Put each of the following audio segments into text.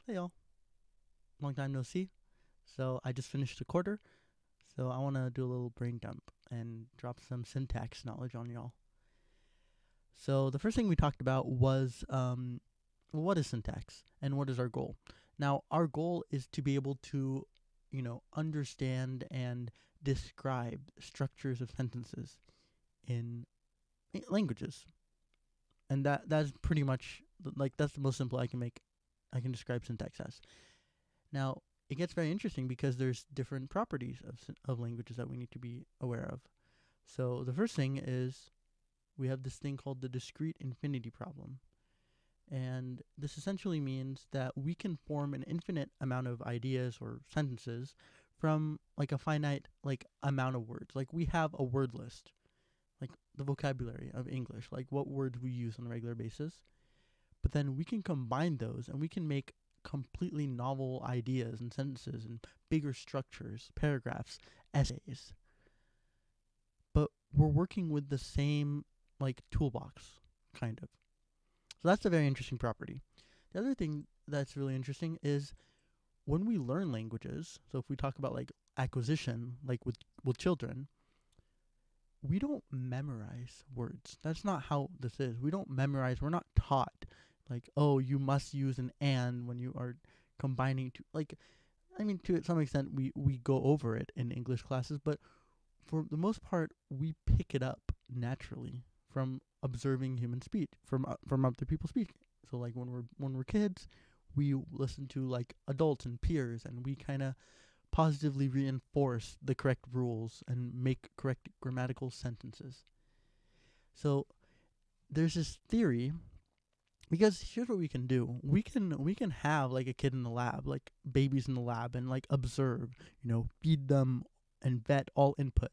Hey y'all, long time no see. So I just finished a quarter, so I want to do a little brain dump and drop some syntax knowledge on y'all. So the first thing we talked about was what is syntax and what is our goal? Now our goal is to be able to, understand and describe structures of sentences in languages, and that's pretty much that's the most simple I can describe syntax as. Now, it gets very interesting because there's different properties of languages that we need to be aware of. So the first thing is we have this thing called the discrete infinity problem. And this essentially means that we can form an infinite amount of ideas or sentences from like a finite amount of words. Like we have a word list, like the vocabulary of English, like what words we use on a regular basis. But then we can combine those and we can make completely novel ideas and sentences and bigger structures, paragraphs, essays. But we're working with the same toolbox, kind of. So that's a very interesting property. The other thing that's really interesting is when we learn languages, so if we talk about acquisition, like with children, we don't memorize words. That's not how this is. We don't memorize. We're not taught oh, you must use an and when you are combining two. To some extent, we go over it in English classes, but for the most part, we pick it up naturally from observing human speech, from other people speaking. So when we're kids, we listen to adults and peers, and we kind of positively reinforce the correct rules and make correct grammatical sentences. So there's this theory, because here's what we can do. We can have a kid in the lab, babies in the lab, and observe, feed them and vet all input,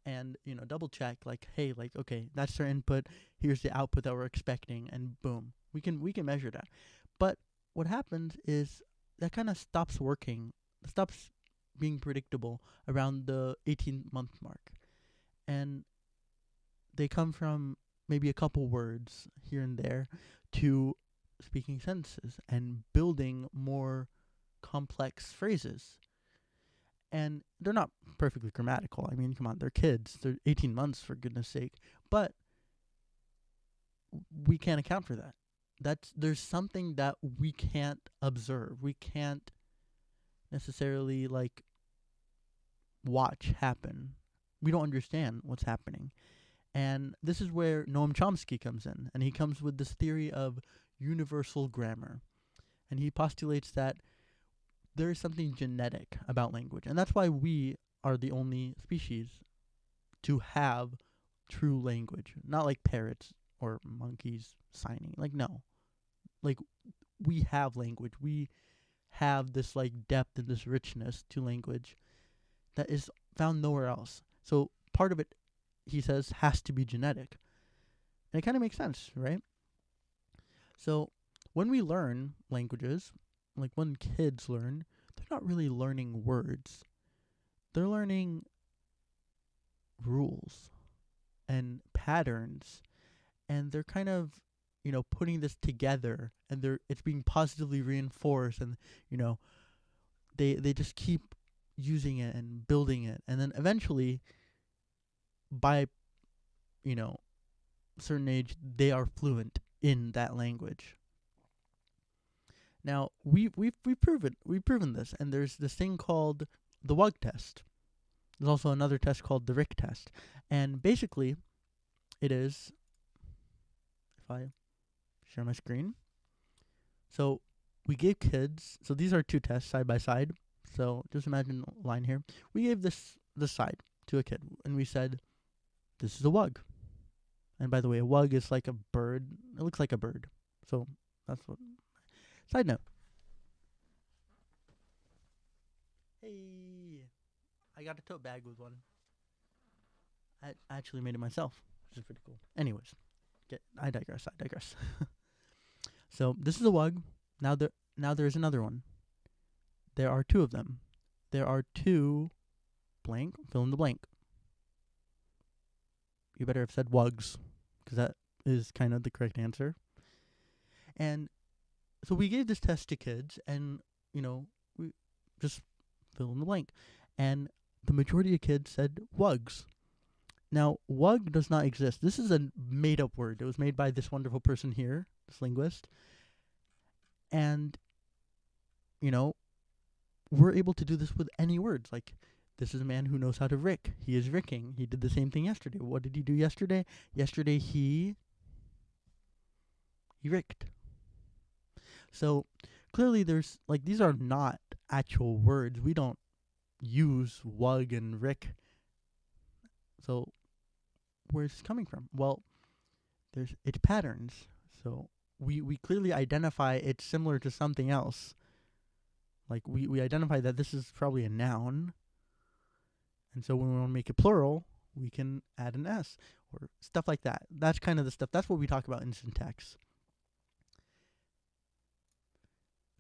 and double check hey, okay, that's their input, here's the output that we're expecting, and boom, we can measure that. But what happens is that kind of stops working, stops being predictable around the 18-month mark, and they come from maybe a couple words here and there to speaking sentences and building more complex phrases. And they're not perfectly grammatical. I mean, come on, they're kids. They're 18 months, for goodness sake. But we can't account for that. There's something that we can't observe. We can't necessarily watch happen. We don't understand what's happening. And this is where Noam Chomsky comes in, and he comes with this theory of universal grammar. And he postulates that there is something genetic about language, and that's why we are the only species to have true language. Not like parrots or monkeys signing. No. Like we have language. We have this depth and this richness to language that is found nowhere else. So part of it, he says, has to be genetic. And it kind of makes sense, right? So when we learn languages, when kids learn, they're not really learning words. They're learning rules and patterns, and they're kind of, putting this together, and it's being positively reinforced, and they just keep using it and building it, and then eventually, by certain age, they are fluent in that language. Now we've proven this, and there's this thing called the WUG test. There's also another test called the RIC test, and basically, it is, if I share my screen. So we gave kids. So these are two tests side by side. So just imagine a line here. We gave this side to a kid, and we said, "This is a WUG." And by the way, a WUG is like a bird. It looks like a bird. So that's what. Side note. Hey, I got a tote bag with one. I actually made it myself, which is pretty cool. Anyways, I digress. So this is a WUG. Now there is another one. There are two of them. There are two blank, fill in the blank. You better have said WUGs, because that is kind of the correct answer. And So we gave this test to kids, and we just fill in the blank, and the majority of kids said wugs. Now, wug does not exist. This is a made-up word. It was made by this wonderful person here, this linguist, and you know we're able to do this with any words. Like, this is a man who knows how to rick. He is ricking. He did the same thing yesterday. What did he do yesterday? Yesterday he ricked. So clearly there's like these are not actual words. We don't use wug and rick. So where's it coming from? Well, it's patterns. So we clearly identify it's similar to something else. Like we identify that this is probably a noun. And so when we want to make it plural, we can add an S or stuff like that. That's kind of the stuff. That's what we talk about in syntax.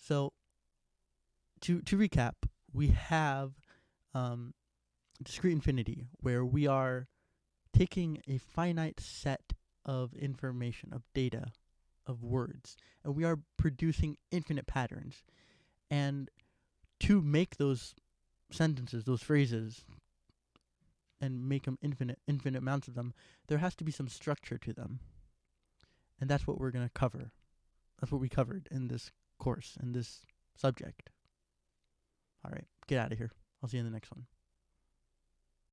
So to recap, we have discrete infinity, where we are taking a finite set of information, of data, of words, and we are producing infinite patterns. And to make those sentences, those phrases, and make them infinite amounts of them, there has to be some structure to them. And that's what we're going to cover. That's what we covered in this course, in this subject. All right, get out of here. I'll see you in the next one.